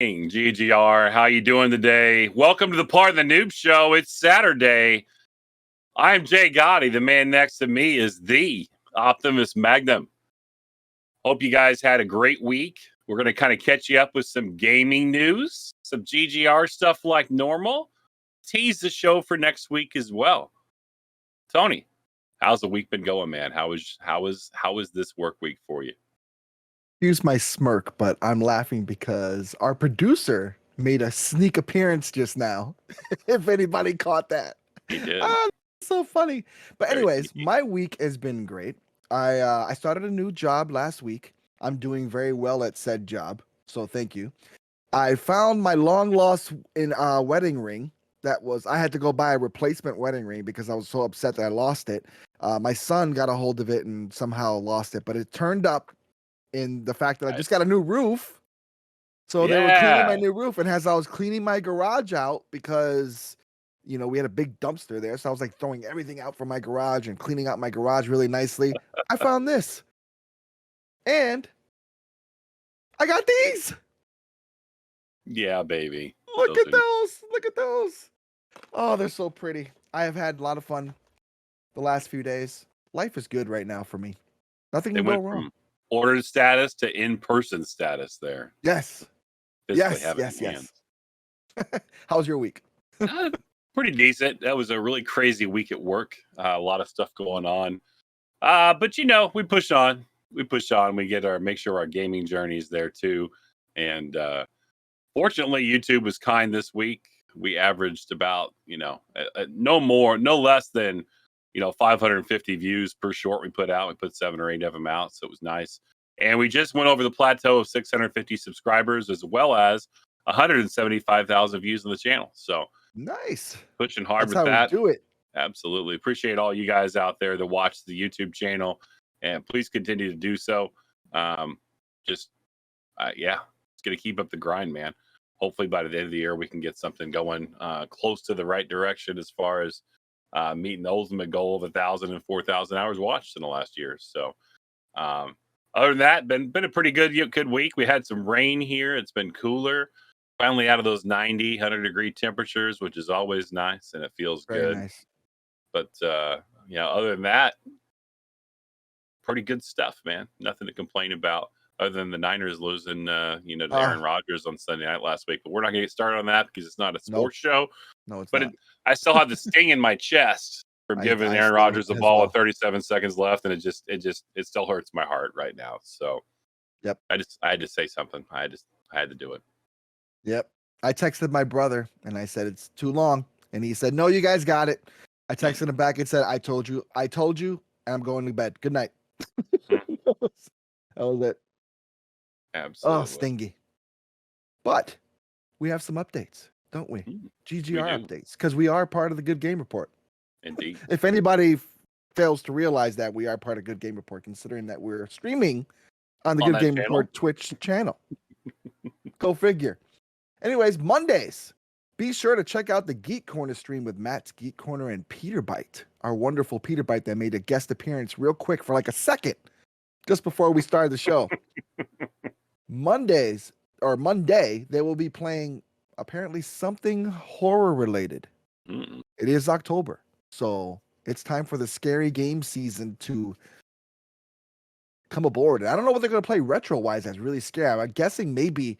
GGR, how you doing today? Welcome to the part of the Noob Show. It's Saturday. I'm Jay Gotti. The man next to me is the OptimusMagnum. Hope you guys had a great week. We're going to kind of catch you up with some gaming news, some GGR stuff like normal. Tease the show for next week as well. Tony, how's the week been going, man? How is this work week for you? Excuse my smirk, but I'm laughing because our producer made a sneak appearance just now. If anybody caught that. He did. So funny. But Very anyways, sneaky. my week has been great. I started a new job last week. I'm doing very well at said job, so thank you. I found my long lost wedding ring. I had to go buy a replacement wedding ring because I was so upset that I lost it. My son got a hold of it and somehow lost it, but it turned up in the fact that I just got a new roof. So they were cleaning my new roof, and as I was cleaning my garage out, because we had a big dumpster there, so I was like throwing everything out from my garage and cleaning out my garage really nicely. I found this, and I got these. Yeah, baby. Look at those. Look at those. Oh, they're so pretty. I have had a lot of fun the last few days. Life is good right now for me. Nothing can go wrong. Ordered status to in-person status there. Yes. Yes. How's your week? Pretty decent. That was a really crazy week at work. A lot of stuff going on. But we push on. We make sure our gaming journey is there too. And fortunately, YouTube was kind this week. We averaged about, no less than 550 views per short we put out. We put 7 or 8 of them out, so it was nice. And we just went over the plateau of 650 subscribers, as well as 175,000 views on the channel. So nice, pushing hard That's with how that. We do it. Absolutely appreciate all you guys out there that watch the YouTube channel, and please continue to do so. It's gonna keep up the grind, man. Hopefully by the end of the year we can get something going close to the right direction as far as meeting the ultimate goal of 1,000 and 4,000 hours watched in the last year. So other than that, been a pretty good week. We had some rain here. It's been cooler. Finally out of those 90, 100-degree temperatures, which is always nice, and it feels Very good. nice. But other than that, pretty good stuff, man. Nothing to complain about other than the Niners losing to Aaron Rodgers on Sunday night last week. But we're not going to get started on that because it's not a sports show. No, it's but not. I still have the sting in my chest from giving Aaron Rodgers the ball with 37 seconds left, and it still hurts my heart right now. So, yep, I had to say something. I had to do it. Yep, I texted my brother and I said it's too long, and he said, "No, you guys got it." I texted him back and said, "I told you, and I'm going to bed. Good night." That was it. Absolutely. Oh, stingy. But we have some updates, don't we? GGR updates, because we are part of the Good Game Report. Indeed. If anybody fails to realize that, we are part of Good Game Report, considering that we're streaming on the Good Game Report Twitch channel. Go figure. Anyways, Mondays, be sure to check out the Geek Corner stream with Matt's Geek Corner and Peter Bite, our wonderful Peter Bite that made a guest appearance real quick for like a second just before we started the show. Monday, they will be playing apparently something horror related. It is October, so it's time for the scary game season to come aboard. I don't know what they're going to play retro-wise that's really scary. I'm guessing maybe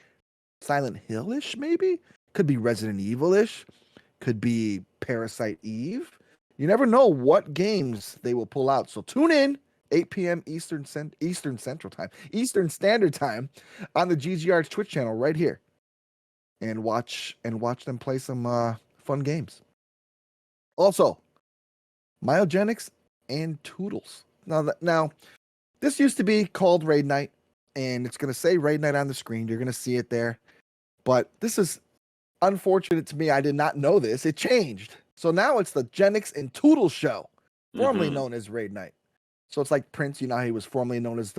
Silent Hill-ish, maybe? Could be Resident Evil-ish. Could be Parasite Eve. You never know what games they will pull out. So tune in, 8 p.m. Eastern Standard Time on the GGR Twitch channel right here. And watch them play some fun games. Also, Myogenics and Toodles. Now, this used to be called Raid Night, and it's going to say Raid Night on the screen. You're going to see it there. But this is unfortunate to me. I did not know this. It changed. So now it's the Genix and Toodles show, formerly known as Raid Night. So it's like Prince. You know, he was formerly known as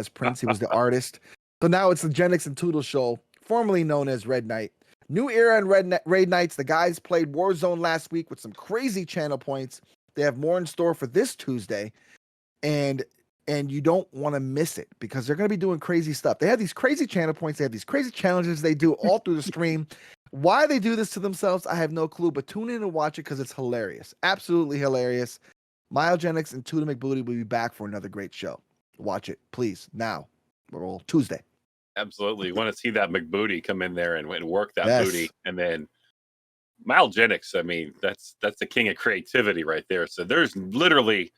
Prince. He was the artist. So now it's the Genix and Toodles show, formerly known as Red Night. New era in Raid Nights. The guys played Warzone last week with some crazy channel points. They have more in store for this Tuesday. And and you don't want to miss it because they're going to be doing crazy stuff. They have these crazy channel points. They have these crazy challenges they do all through the stream. Why they do this to themselves, I have no clue, but tune in and watch it because it's hilarious. Absolutely hilarious. Myogenics and Tuda McBooty will be back for another great show. Watch it, please, now. We're all Tuesday. Absolutely. You want to see that McBooty come in there and work that Yes. booty. And then Myogenics, I mean, that's the king of creativity right there. So there's literally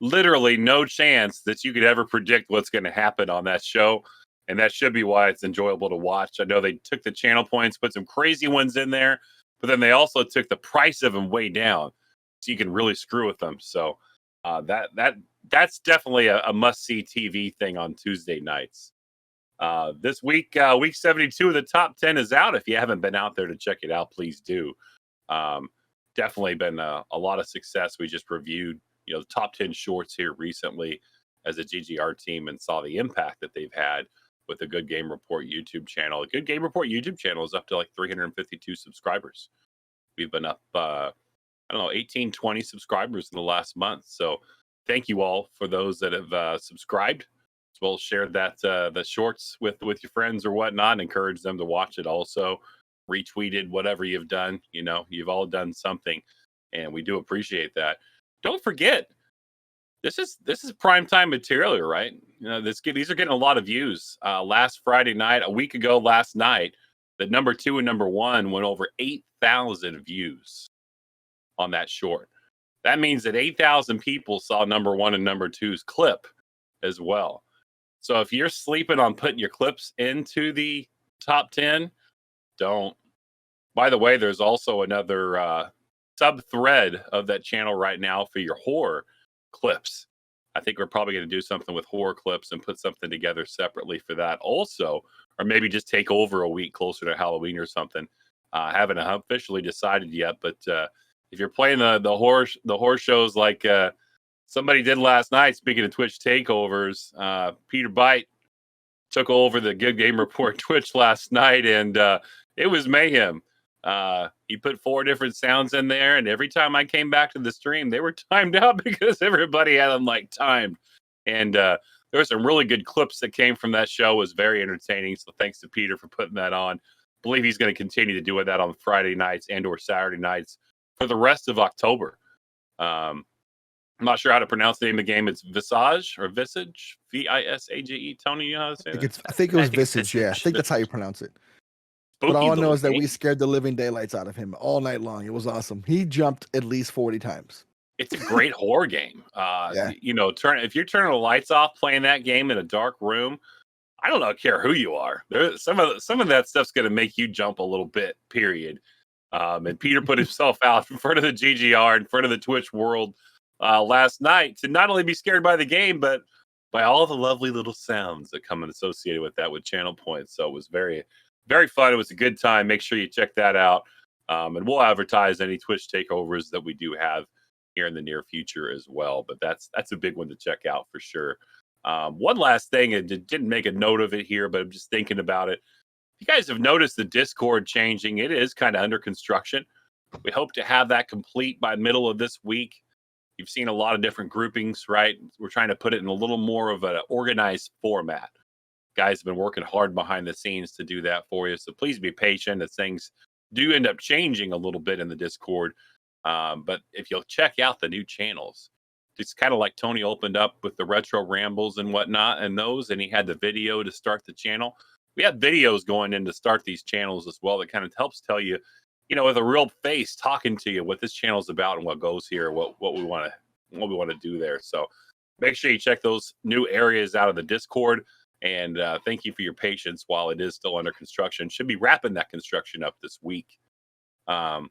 no chance that you could ever predict what's going to happen on that show. And that should be why it's enjoyable to watch. I know they took the channel points, put some crazy ones in there, but then they also took the price of them way down so you can really screw with them. So that's definitely a must-see TV thing on Tuesday nights. This week, week 72 of the top 10 is out. If you haven't been out there to check it out, please do. Definitely been a lot of success. We just reviewed the top 10 shorts here recently as a GGR team and saw the impact that they've had with the Good Game Report YouTube channel. The Good Game Report YouTube channel is up to like 352 subscribers. We've been up, 18, 20 subscribers in the last month. So thank you all for those that have subscribed, as well as shared that the shorts with your friends or whatnot. Encourage them to watch it also. Retweeted, whatever you've done. You've all done something, and we do appreciate that. Don't forget, this is primetime material, right? These are getting a lot of views. Last Friday night, a week ago last night, the number 2 and number 1 went over 8,000 views on that short. That means that 8,000 people saw number 1 and number 2's clip as well. So if you're sleeping on putting your clips into the top 10, don't. By the way, there's also another sub thread of that channel right now for your horror clips. I think we're probably going to do something with horror clips and put something together separately for that also, or maybe just take over a week closer to Halloween or something. Haven't officially decided yet, but if you're playing the horror shows like somebody did last night, speaking of Twitch takeovers, Peter Byte took over the Good Game Report Twitch last night, and it was mayhem. He put 4 different sounds in there, and every time I came back to the stream, they were timed out because everybody had them timed. And there were some really good clips that came from that show. It was very entertaining. So thanks to Peter for putting that on. I believe he's going to continue to do that on Friday nights and or Saturday nights for the rest of October. I'm not sure how to pronounce the name of the game. It's Visage or Visage, Visage. Tony, you know how to say that? I think it was Visage. Yeah, I think that's how you pronounce it. But all I know is that we scared the living daylights out of him all night long. It was awesome. He jumped at least 40 times. It's a great horror game. If you're turning the lights off playing that game in a dark room, I don't care who you are. Some of that stuff's going to make you jump a little bit, period. And Peter put himself out in front of the GGR, in front of the Twitch world last night to not only be scared by the game, but by all the lovely little sounds that come associated with that with channel points. So it was very, very fun. It was a good time. Make sure you check that out. And we'll advertise any Twitch takeovers that we do have here in the near future as well. But that's a big one to check out for sure. One last thing, and didn't make a note of it here, but I'm just thinking about it. You guys have noticed the Discord changing. It is kind of under construction. We hope to have that complete by middle of this week. You've seen a lot of different groupings, right? We're trying to put it in a little more of an organized format. Guys have been working hard behind the scenes to do that for you. So please be patient as things do end up changing a little bit in the Discord. But if you'll check out the new channels, it's kind of like Tony opened up with the retro rambles and whatnot and he had the video to start the channel. We have videos going in to start these channels as well that kind of helps tell you, with a real face talking to you what this channel is about and what goes here, what we want to do there. So make sure you check those new areas out of the Discord. And thank you for your patience while it is still under construction. Should be wrapping that construction up this week. Got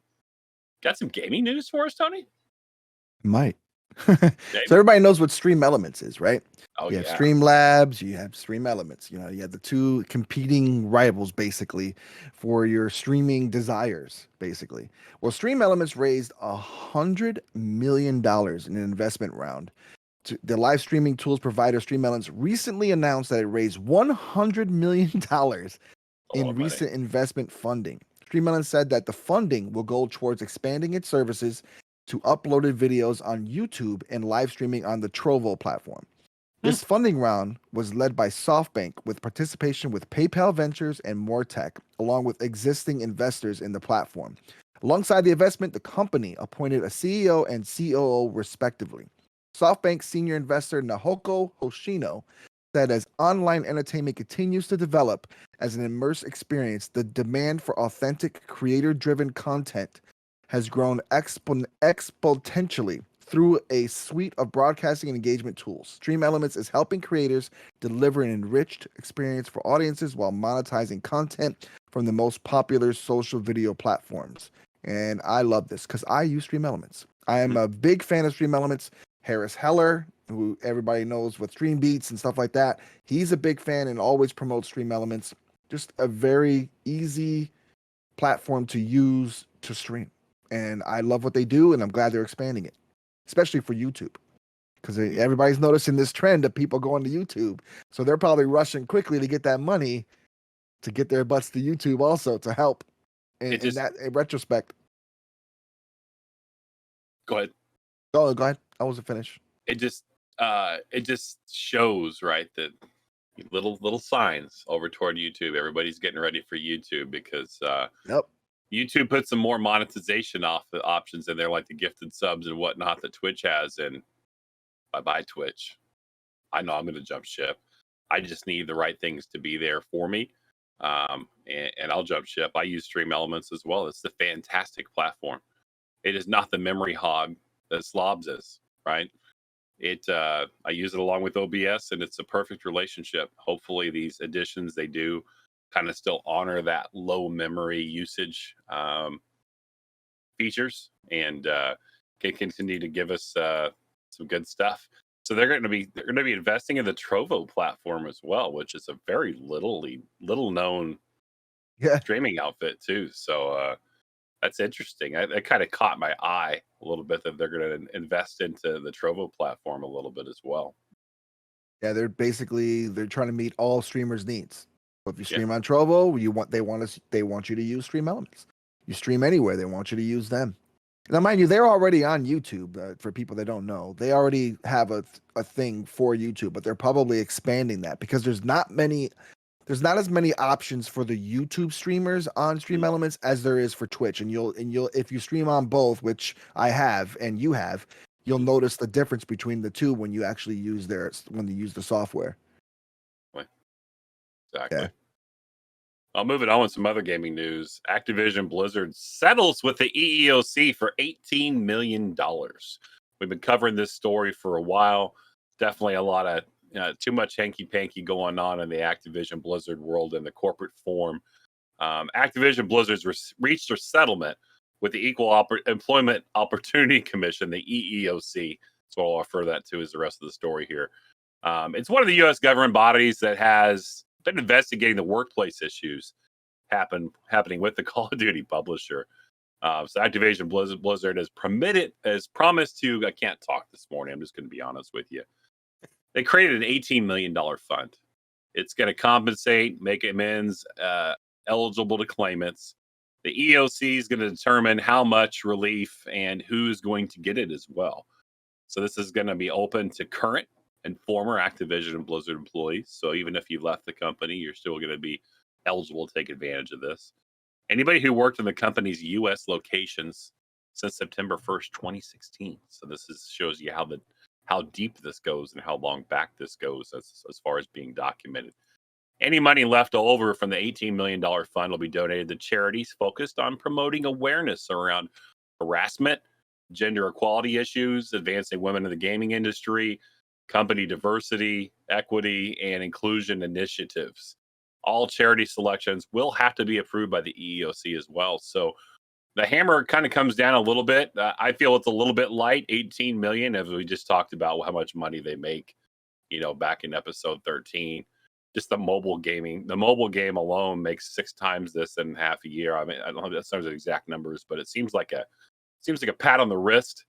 some gaming news for us, Tony? Might. So everybody knows what Stream Elements is, right? You have Streamlabs, you have Stream Elements. You have the two competing rivals, basically, for your streaming desires, basically. Well, Stream Elements raised $100 million in an investment round. The live streaming tools provider Stream Elements recently announced that it raised $100 million in recent investment funding. Stream Elements said that the funding will go towards expanding its services to uploaded videos on YouTube and live streaming on the Trovo platform. This funding round was led by SoftBank with participation with PayPal Ventures and MoreTech, along with existing investors in the platform. Alongside the investment, the company appointed a CEO and COO respectively. SoftBank senior investor Nahoko Hoshino said as online entertainment continues to develop as an immersive experience, the demand for authentic, creator-driven content has grown exponentially through a suite of broadcasting and engagement tools. Stream Elements is helping creators deliver an enriched experience for audiences while monetizing content from the most popular social video platforms. And I love this because I use Stream Elements. I am a big fan of Stream Elements. Harris Heller, who everybody knows with Stream Beats and stuff like that, he's a big fan and always promotes Stream Elements. Just a very easy platform to use to stream. And I love what they do, and I'm glad they're expanding it, especially for YouTube, because everybody's noticing this trend of people going to YouTube. So they're probably rushing quickly to get that money to get their butts to YouTube also to help in retrospect. Go ahead. Oh, go ahead. I wasn't finished. It just shows, right, that little signs over toward YouTube. Everybody's getting ready for YouTube because YouTube puts some more monetization options in there, like the gifted subs and whatnot that Twitch has. And bye Twitch. I know I'm going to jump ship. I just need the right things to be there for me, and I'll jump ship. I use Stream Elements as well. It's a fantastic platform. It is not the memory hog that Slobs is, right? I use it along with OBS, and it's a perfect relationship. Hopefully these additions they do kind of still honor that low memory usage features, and can continue to give us some good stuff. So they're going to be investing in the Trovo platform as well, which is a very little known streaming outfit too. So that's interesting. That kind of caught my eye a little bit that they're going to invest into the Trovo platform a little bit as well. Yeah, they're trying to meet all streamers' needs. So if you stream on Trovo, they want you to use Stream Elements. You stream anywhere, they want you to use them. Now, mind you, they're already on YouTube. For people that don't know, they already have a thing for YouTube, but they're probably expanding that because there's not as many options for the YouTube streamers on Stream Elements as there is for Twitch. And you'll if you stream on both, which I have and you have, you'll notice the difference between the two when you actually use the software. Exactly. Yeah. I'll move it on with some other gaming news. Activision Blizzard settles with the EEOC for $18 million. We've been covering this story for a while. Definitely a lot of too much hanky-panky going on in the Activision Blizzard world in the corporate form. Activision Blizzard's reached their settlement with the Equal Employment Opportunity Commission, the EEOC. That's what I'll refer that to as the rest of the story here. It's one of the U.S. government bodies that has been investigating the workplace issues happening with the Call of Duty publisher. So Activision Blizzard has promised to. I can't talk this morning. I'm just going to be honest with you. They created an $18 million fund. It's going to compensate, make amends eligible to claimants. The EOC is going to determine how much relief and who's going to get it as well. So this is going to be open to current and former Activision and Blizzard employees. So even if you left the company, you're still going to be eligible to take advantage of this. Anybody who worked in the company's U.S. locations since September 1st, 2016. So this shows you how deep this goes and how long back this goes as far as being documented. Any money left over from the $18 million fund will be donated to charities focused on promoting awareness around harassment, gender equality issues, advancing women in the gaming industry, company diversity, equity, and inclusion initiatives. All charity selections will have to be approved by the EEOC as well. So the hammer kind of comes down a little bit. I feel it's a little bit light, 18 million, as we just talked about how much money they make, back in episode 13. Just the mobile game alone makes 6 times this in half a year. I mean, I don't know if that's the exact numbers, but it seems like a pat on the wrist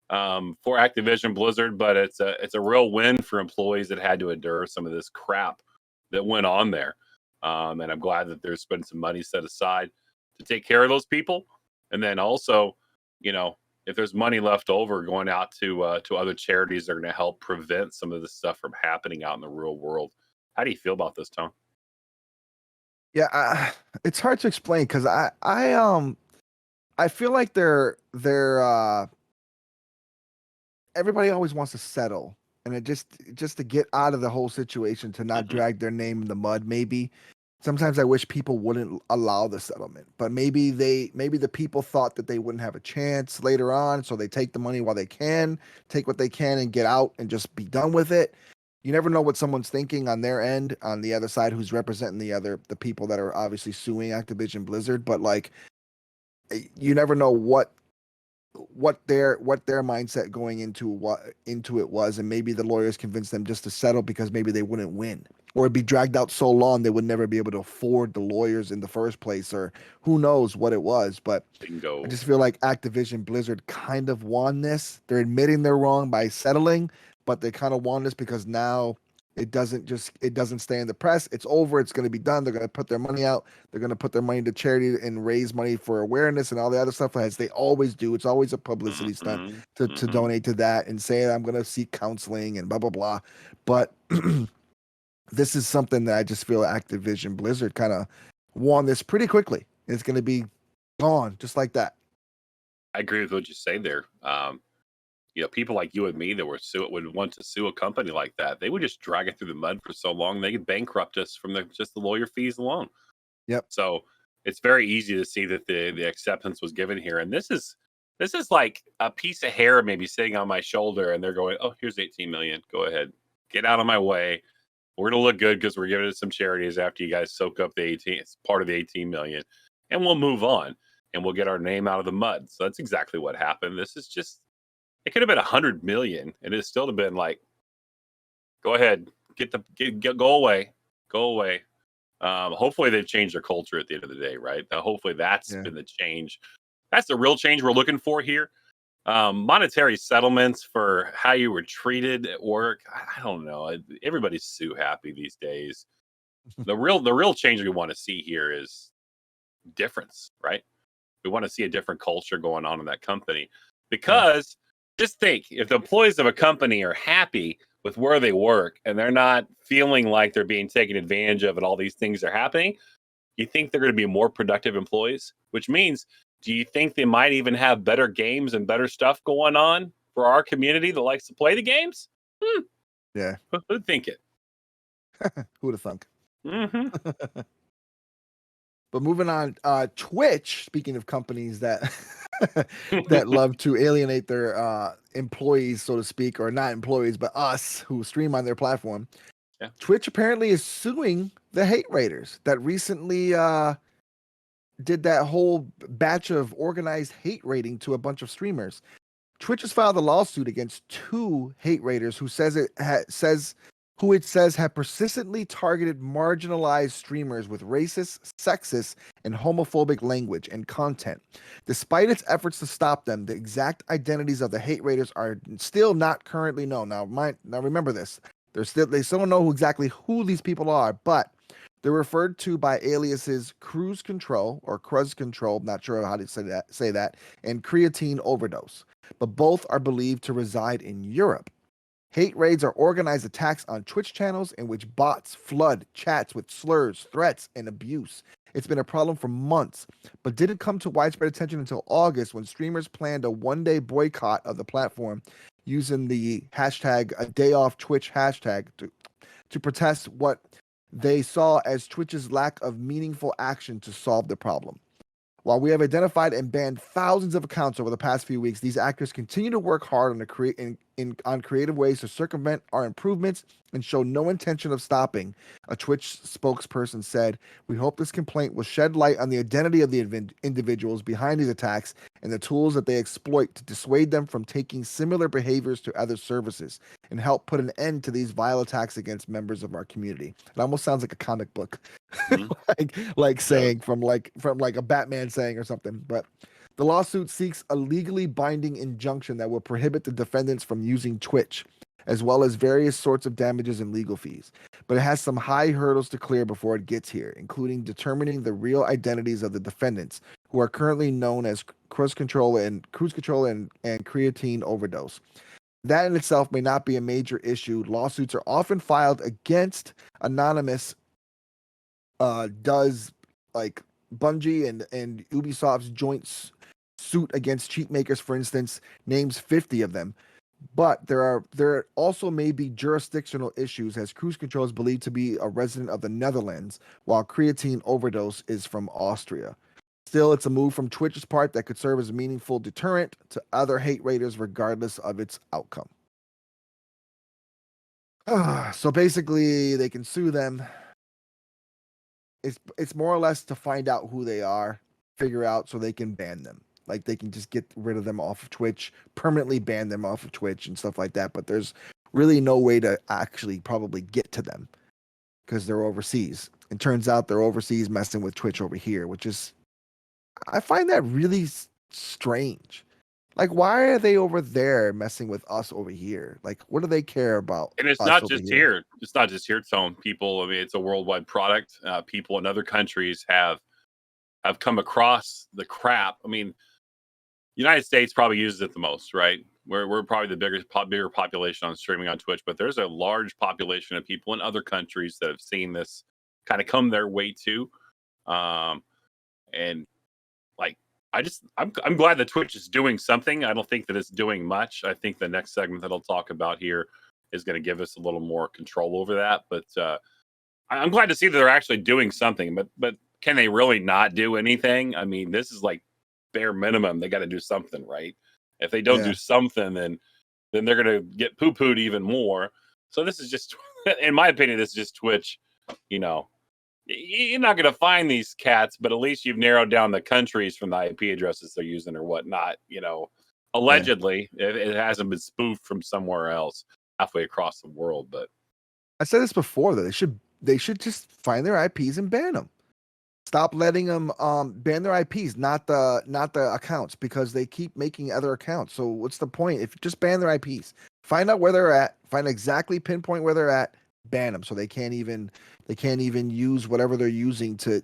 for Activision Blizzard, but it's a real win for employees that had to endure some of this crap that went on there. And I'm glad that there's been some money set aside to take care of those people. And then also, if there's money left over going out to other charities that are going to help prevent some of this stuff from happening out in the real world. How do you feel about this, Tom? Yeah, it's hard to explain because I feel like they're everybody always wants to settle, and it just to get out of the whole situation, to not drag their name in the mud. Maybe sometimes I wish people wouldn't allow the settlement, but maybe the people thought that they wouldn't have a chance later on, so they take the money while they can, take what they can and get out and just be done with it. You never know what someone's thinking on their end, on the other side, who's representing the people that are obviously suing Activision Blizzard. But like, you never know what their mindset going into it was, and maybe the lawyers convinced them just to settle because maybe they wouldn't win, or it'd be dragged out so long they would never be able to afford the lawyers in the first place, or who knows what it was. But Bingo. I just feel like Activision Blizzard kind of won this. They're admitting they're wrong by settling, but they kind of won this because now it doesn't stay in the press. It's over. It's going to be done. They're going to put their money out. They're going to put their money into charity and raise money for awareness and all the other stuff, as they always do. It's always a publicity stunt to donate to that and say, I'm going to seek counseling and blah, blah, blah. But this is something that I just feel Activision Blizzard kind of won this pretty quickly. It's going to be gone just like that. I agree with what you say there. People like you and me that would want to sue a company like that, they would just drag it through the mud for so long they could bankrupt us from just the lawyer fees alone. Yep. So it's very easy to see that the acceptance was given here, and this is like a piece of hair maybe sitting on my shoulder, and they're going, "Oh, here's 18 million. Go ahead, get out of my way. We're gonna look good because we're giving it to some charities after you guys soak up the 18. It's part of the 18 million, and we'll move on, and we'll get our name out of the mud." So that's exactly what happened. This is just. It could have been 100 million, and it'd still have been like, go ahead, go away. Hopefully they've changed their culture at the end of the day, right? Hopefully that's been the change. That's the real change we're looking for here. Monetary settlements for how you were treated at work. I don't know. Everybody's so happy these days. The real change we want to see here is difference, right? We want to see a different culture going on in that company, because just think, if the employees of a company are happy with where they work and they're not feeling like they're being taken advantage of and all these things are happening, you think they're going to be more productive employees? Which means, do you think they might even have better games and better stuff going on for our community that likes to play the games? Yeah. Who'd think it? Who'd have thunk? But moving on, Twitch, speaking of companies that that love to alienate their employees, so to speak, or not employees, but us who stream on their platform. Yeah. Twitch apparently is suing the hate raiders that recently did that whole batch of organized hate raiding to a bunch of streamers. Twitch has filed a lawsuit against two hate raiders who it says have persistently targeted marginalized streamers with racist, sexist, and homophobic language and content. Despite its efforts to stop them, the exact identities of the hate raiders are still not currently known. Now remember this. They still don't know exactly who these people are, but they're referred to by aliases Cruise Control or Cruz Control, not sure how to say that, and Creatine Overdose. But both are believed to reside in Europe. Hate raids are organized attacks on Twitch channels in which bots flood chats with slurs, threats, and abuse. It's been a problem for months, but didn't come to widespread attention until August, when streamers planned a one-day boycott of the platform using the hashtag #ADayOffTwitch hashtag to protest what they saw as Twitch's lack of meaningful action to solve the problem. While we have identified and banned thousands of accounts over the past few weeks, these actors continue to work hard on creative ways to circumvent our improvements and show no intention of stopping, a Twitch spokesperson said. We hope this complaint will shed light on the identity of the individuals behind these attacks and the tools that they exploit to dissuade them from taking similar behaviors to other services, and help put an end to these vile attacks against members of our community. It almost sounds like a comic book, like saying from a Batman saying or something. But the lawsuit seeks a legally binding injunction that will prohibit the defendants from using Twitch, as well as various sorts of damages and legal fees. But it has some high hurdles to clear before it gets here, including determining the real identities of the defendants, who are currently known as cruise control and creatine overdose. That in itself may not be a major issue. Lawsuits are often filed against anonymous. Does like Bungie and Ubisoft's joint suit against cheat makers, for instance, names 50 of them. But there also may be jurisdictional issues, as cruise control is believed to be a resident of the Netherlands, while creatine overdose is from Austria. Still, it's a move from Twitch's part that could serve as a meaningful deterrent to other hate raiders, regardless of its outcome. So basically, they can sue them. It's more or less to find out who they are, figure out so they can ban them. Like they can just get rid of them off of Twitch, permanently ban them off of Twitch and stuff like that. But there's really no way to actually probably get to them because they're overseas. It turns out they're overseas messing with Twitch over here, which is, I find that really strange. Like, why are they over there messing with us over here? Like, what do they care about? And it's not just here. It's not just here. Some people. I mean, it's a worldwide product. People in other countries have come across the crap. I mean, United States probably uses it the most, right? We're probably the bigger population on streaming on Twitch, but there's a large population of people in other countries that have seen this kind of come their way too. And like, I'm glad that Twitch is doing something. I don't think that it's doing much. I think the next segment that I'll talk about here is going to give us a little more control over that. But I'm glad to see that they're actually doing something. But can they really not do anything? I mean, this is like bare minimum. They got to do something, right? If they don't do something, then they're going to get poo-pooed even more. So this is just, in my opinion, this is just Twitch. You know, you're not going to find these cats, but at least you've narrowed down the countries from the IP addresses they're using or whatnot. You know, allegedly, it hasn't been spoofed from somewhere else halfway across the world. But I said this before, though. They should just find their IPs and ban them. Stop letting them ban their IPs, not the accounts, because they keep making other accounts. So what's the point? If just ban their IPs, find out where they're at, find exactly pinpoint where they're at, ban them so they can't even use whatever they're using to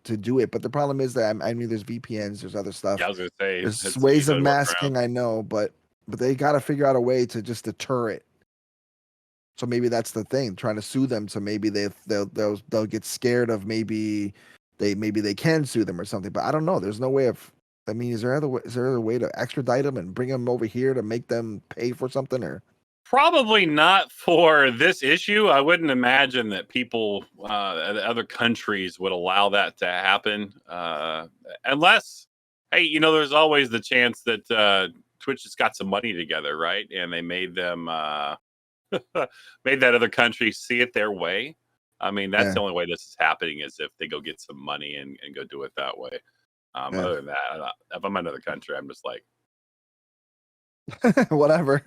do it. But the problem is that I mean, there's VPNs, there's other stuff. Yeah, I was gonna say there's ways of masking. I know, but they got to figure out a way to just deter it. So maybe that's the thing, trying to sue them. So maybe they'll get scared of maybe they can sue them or something. But I don't know. There's no way of. I mean, is there a way to extradite them and bring them over here to make them pay for something or? Probably not for this issue. I wouldn't imagine that people, other countries would allow that to happen. Unless, hey, you know, there's always the chance that Twitch has got some money together, right? And they made them, made that other country see it their way. I mean, that's the only way this is happening is if they go get some money and go do it that way. Other than that, if I'm in another country, I'm just like, whatever.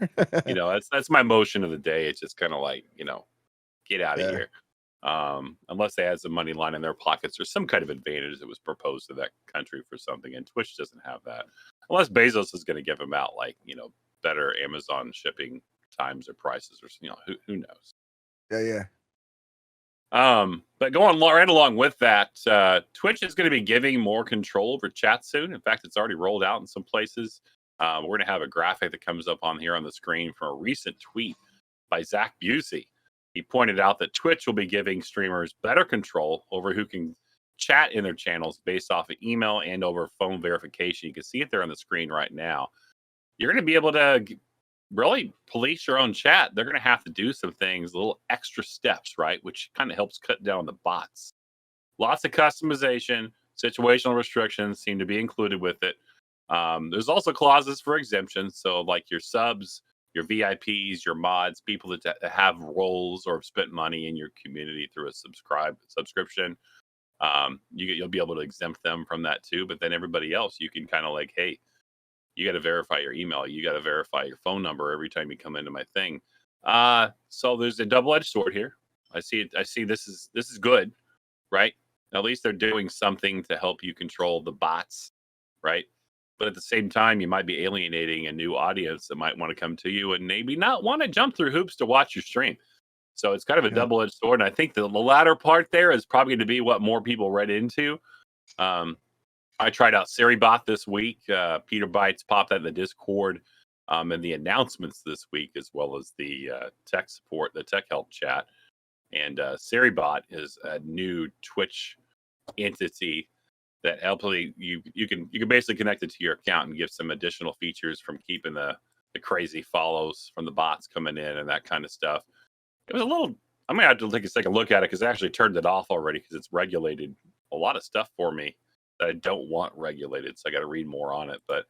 You know, that's my motion of the day. It's just kind of like, you know, get out of here. Unless they had some money lying in their pockets or some kind of advantage that was proposed to that country for something. And Twitch doesn't have that. Unless Bezos is going to give them out like, you know, better Amazon shipping times or prices or, you know, who knows? Yeah. But going right along with that, Twitch is going to be giving more control over chat soon. In fact, it's already rolled out in some places. We're going to have a graphic that comes up on here on the screen from a recent tweet by Zach Busey. He pointed out that Twitch will be giving streamers better control over who can chat in their channels based off of email and over phone verification. You can see it there on the screen right now. You're going to be able to really police your own chat. They're going to have to do some things, little extra steps, right? Which kind of helps cut down the bots. Lots of customization, situational restrictions seem to be included with it. There's also clauses for exemptions. So like your subs, your VIPs, your mods, people that have roles or have spent money in your community through a subscription, you'll be able to exempt them from that too. But then everybody else, you can kind of like, hey, you got to verify your email. You got to verify your phone number every time you come into my thing. So there's a double-edged sword here. I see this is good, right? At least they're doing something to help you control the bots, right? But at the same time, you might be alienating a new audience that might want to come to you and maybe not want to jump through hoops to watch your stream. So it's kind of a double-edged sword. And I think the latter part there is probably going to be what more people read into. I tried out Siribot this week. Peter Bytes popped that in the Discord, and the announcements this week, as well as the tech support, the tech help chat. And Siribot is a new Twitch entity that helps you can basically connect it to your account and give some additional features from keeping the crazy follows from the bots coming in and that kind of stuff. It was a little. I'm gonna have to take a second look at it because I actually turned it off already because it's regulated a lot of stuff for me that I don't want regulated. So I got to read more on it. But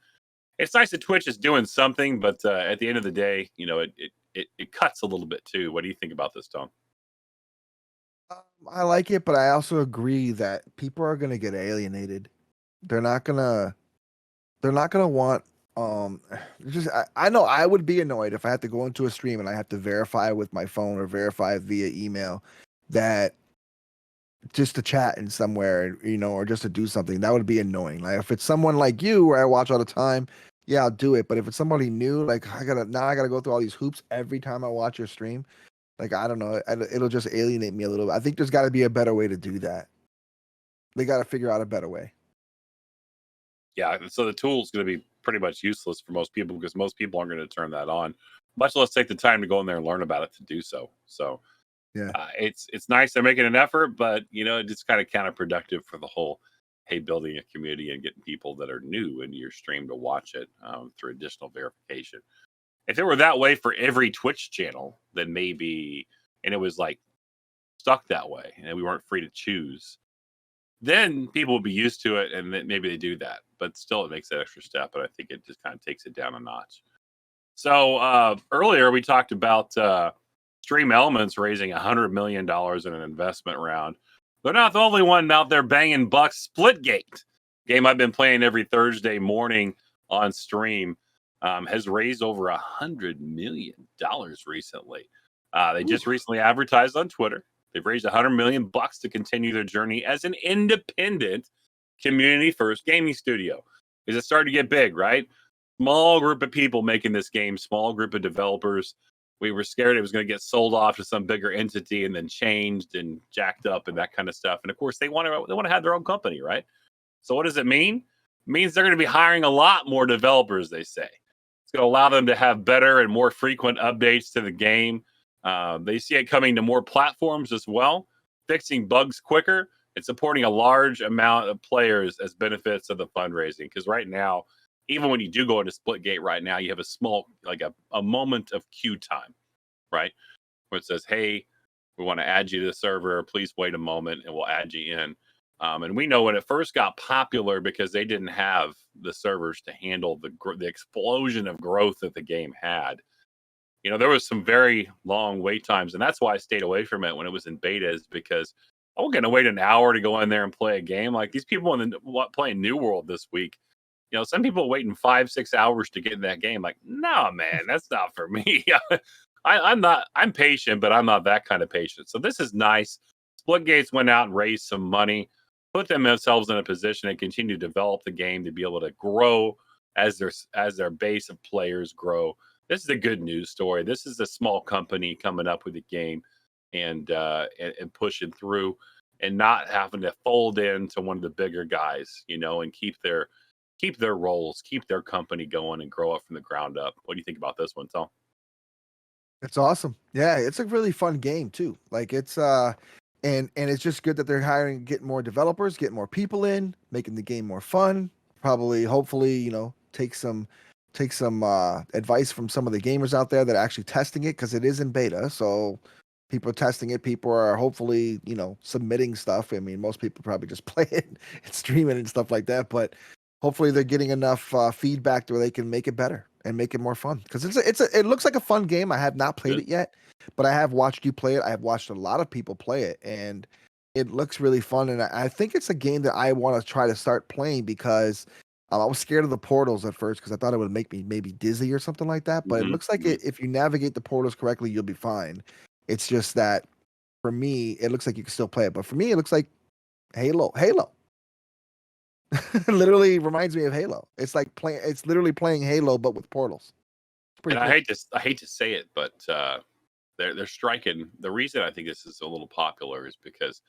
it's nice that Twitch is doing something. But at the end of the day, it cuts a little bit too. What do you think about this, Tom? I like it, but I also agree that people are gonna get alienated. They're not gonna want just I know I would be annoyed if I had to go into a stream and I have to verify with my phone or verify via email that just to chat in somewhere, or just to do something. That would be annoying. Like if it's someone like you where I watch all the time, yeah, I'll do it. But if it's somebody new, like I gotta go through all these hoops every time I watch your stream. Like, I don't know. It'll just alienate me a little bit. I think there's got to be a better way to do that. They got to figure out a better way. Yeah, so the tool's going to be pretty much useless for most people because most people aren't going to turn that on, much less take the time to go in there and learn about it to do so. So, yeah, it's nice they're making an effort, but it's kind of counterproductive for the whole, hey, building a community and getting people that are new into your stream to watch it through additional verification. If it were that way for every Twitch channel, then maybe, and it was like stuck that way, and we weren't free to choose, then people would be used to it, and then maybe they do that. But still, it makes that extra step, and I think it just kind of takes it down a notch. So earlier we talked about Stream Elements raising $100 million in an investment round. They're not the only one out there banging bucks. Splitgate, game I've been playing every Thursday morning on stream, has raised over $100 million recently. They just recently advertised on Twitter. They've raised $100 million to continue their journey as an independent, community-first gaming studio. Because it's starting to get big, right? Small group of people making this game, small group of developers. We were scared it was going to get sold off to some bigger entity and then changed and jacked up and that kind of stuff. And of course, they want to have their own company, right? So what does it mean? It means they're going to be hiring a lot more developers, they say. It's going to allow them to have better and more frequent updates to the game. They see it coming to more platforms as well, fixing bugs quicker, and supporting a large amount of players as benefits of the fundraising. Because right now, even when you do go into Splitgate right now, you have a small, like a moment of queue time, right? Where it says, hey, we want to add you to the server. Please wait a moment and we'll add you in. And we know when it first got popular because they didn't have the servers to handle the explosion of growth that the game had. There was some very long wait times, and that's why I stayed away from it when it was in betas, because I'm going to wait an hour to go in there and play a game. Like these people playing New World this week, some people waiting 5-6 hours to get in that game. Like, no, man, that's not for me. I'm patient, but I'm not that kind of patient. So this is nice. Splitgates went out and raised some money, put themselves in a position to continue to develop the game to be able to grow as their base of players grow. This is a good news story. This is a small company coming up with a game and pushing through and not having to fold into one of the bigger guys, and keep their roles, keep their company going and grow up from the ground up. What do you think about this one, Tom? It's awesome. Yeah, it's a really fun game too. Like it's and it's just good that they're getting more developers, getting more people in, making the game more fun. Probably, hopefully, take some advice from some of the gamers out there that are actually testing it because it is in beta. So people are testing it. People are hopefully, submitting stuff. I mean, most people probably just play it and stream it and stuff like that. But hopefully they're getting enough feedback where they can make it better and make it more fun. Because it looks like a fun game. I have not played it yet, but I have watched you play it. I have watched a lot of people play it, and it looks really fun. And I think it's a game that I want to try to start playing because I was scared of the portals at first because I thought it would make me maybe dizzy or something like that. But it looks like if you navigate the portals correctly, you'll be fine. It's just that for me, it looks like you can still play it. But for me, it looks like Halo. Literally reminds me of Halo. It's like it's literally playing Halo but with portals. And cool. I hate to say it, but they're striking. The reason I think this is a little popular is because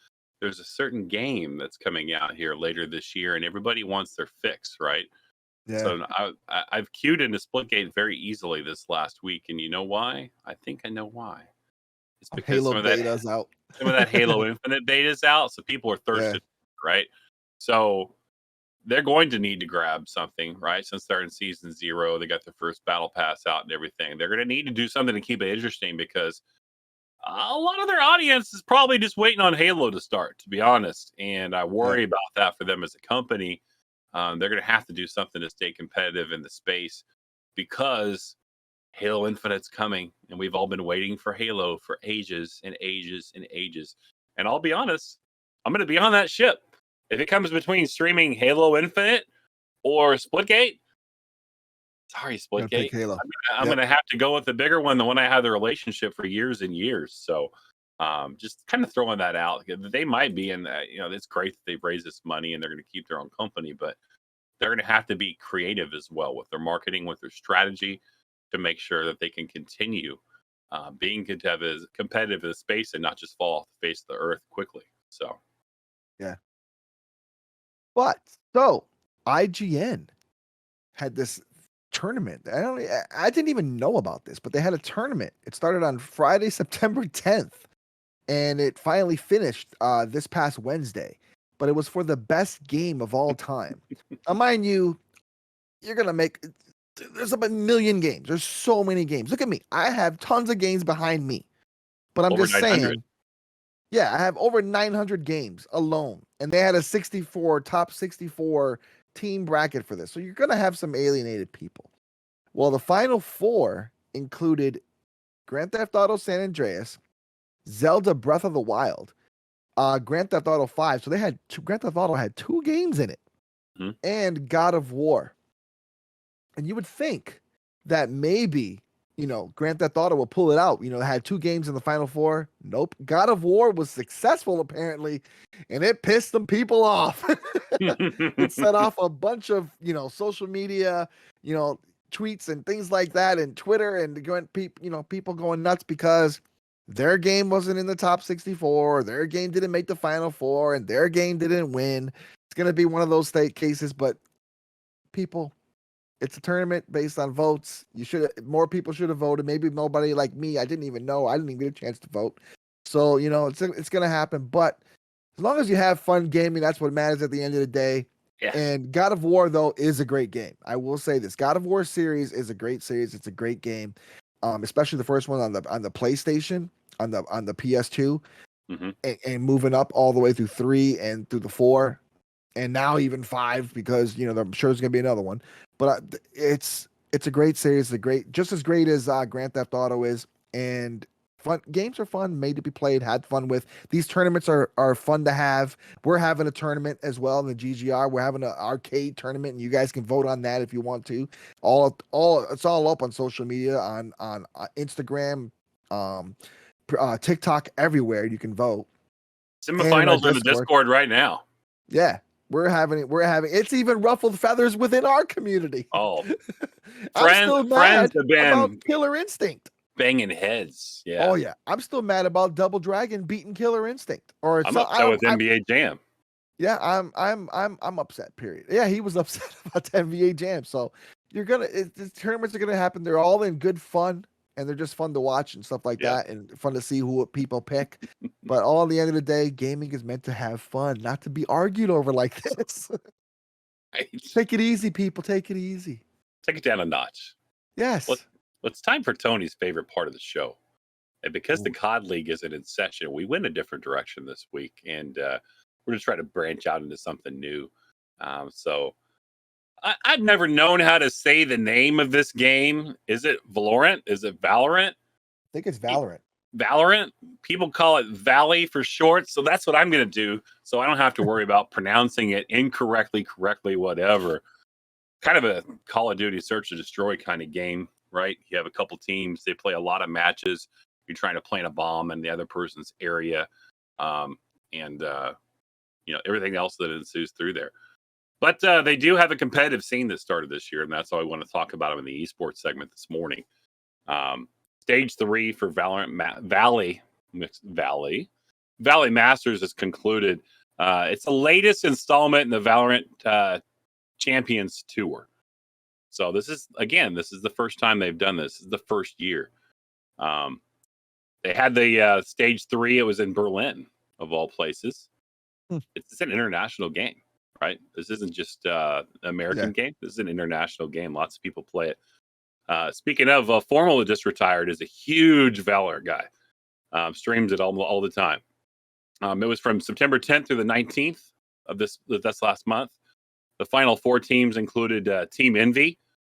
there's a certain game that's coming out here later this year, and everybody wants their fix, right? Yeah. So I've queued into Splitgate very easily this last week, and you know why? I think I know why. It's because Halo beta's out. some of that Halo Infinite beta's out, so people are thirsty, right? So they're going to need to grab something, right? Since they're in season 0, they got their first battle pass out and everything. They're going to need to do something to keep it interesting because a lot of their audience is probably just waiting on Halo to start, to be honest. And I worry about that for them as a company. They're going to have to do something to stay competitive in the space because Halo Infinite's coming, and we've all been waiting for Halo for ages and ages and ages. And I'll be honest, I'm going to be on that ship. If it comes between streaming Halo Infinite or Splitgate, sorry, Splitgate. Halo. I'm going to have to go with the bigger one, the one I had the relationship for years and years. So just kind of throwing that out. They might be in that, it's great that they've raised this money and they're going to keep their own company, but they're going to have to be creative as well with their marketing, with their strategy to make sure that they can continue being competitive in the space and not just fall off the face of the earth quickly. So, yeah. But so IGN had this tournament. I didn't even know about this, but they had a tournament. It started on Friday, September 10th, and it finally finished this past Wednesday. But it was for the best game of all time. Now, mind you, you're gonna make. There's about 1 million games. There's so many games. Look at me. I have tons of games behind me, but I'm over just 900. saying. Yeah, I have over 900 games alone, and they had a top 64 team bracket for this. So you're going to have some alienated people. Well, the final 4 included Grand Theft Auto San Andreas, Zelda Breath of the Wild, Grand Theft Auto 5. So Grand Theft Auto had 2 games in it, and God of War. And you would think that maybe Grand Theft Auto will pull it out. It had 2 games in the final 4. Nope. God of War was successful apparently, and it pissed some people off. It set off a bunch of, social media, tweets and things like that, and Twitter, and people going nuts because their game wasn't in the top 64, their game didn't make the final 4, and their game didn't win. It's going to be one of those state cases, but people, it's a tournament based on votes. More people should have voted. Maybe nobody like me. I didn't even know. I didn't even get a chance to vote. So, it's going to happen. But as long as you have fun gaming, that's what matters at the end of the day. Yeah. And God of War, though, is a great game. I will say this. God of War series is a great series. It's a great game. Especially the first one on the PlayStation, on the PS2, and moving up all the way through 3 and through the 4. And now even 5, because I'm sure there's gonna be another one. But it's a great series. Just as great as Grand Theft Auto is. And fun games are fun, made to be played, had fun with. These tournaments are fun to have. We're having a tournament as well in the GGR. We're having an arcade tournament, and you guys can vote on that if you want to. It's all up on social media, on Instagram, TikTok, everywhere you can vote. Semifinals in the Discord right now. Yeah. We're having it's even ruffled feathers within our community. Oh, I'm still mad have been about Killer Instinct banging heads. Yeah. Oh yeah, I'm still mad about Double Dragon beating Killer Instinct. I'm upset with NBA Jam. Yeah, I'm upset. Period. Yeah, he was upset about the NBA Jam. So the tournaments are gonna happen. They're all in good fun, and they're just fun to watch and stuff like that, and fun to see who people pick. But all at the end of the day, gaming is meant to have fun, not to be argued over like this. Right. Take it easy, people. Take it easy. Take it down a notch. Yes. Well, it's time for Tony's favorite part of the show. And because the COD League isn't in session, we went a different direction this week. And we're going to try to branch out into something new. So I've never known how to say the name of this game. Is it Valorant? Is it Valorant? I think it's Valorant. Valorant. People call it Valley for short. So that's what I'm going to do. So I don't have to worry about pronouncing it incorrectly, correctly, whatever. Kind of a Call of Duty search and destroy kind of game, right? You have a couple teams. They play a lot of matches. You're trying to plant a bomb in the other person's area. And everything else that ensues through there. But they do have a competitive scene that started this year. And that's all I want to talk about them in the esports segment this morning. Stage 3 for Valorant Valley. Valorant Masters has concluded. It's the latest installment in the Valorant Champions Tour. So this is the first time they've done this. This is the first year. They had the stage 3. It was in Berlin, of all places. It's an international game, right? This isn't just an American game. This is an international game. Lots of people play it. Speaking of, Formal just retired, is a huge Valorant guy. Streams it all the time. It was from September 10th through the 19th of this last month. The final 4 teams included Team Envy,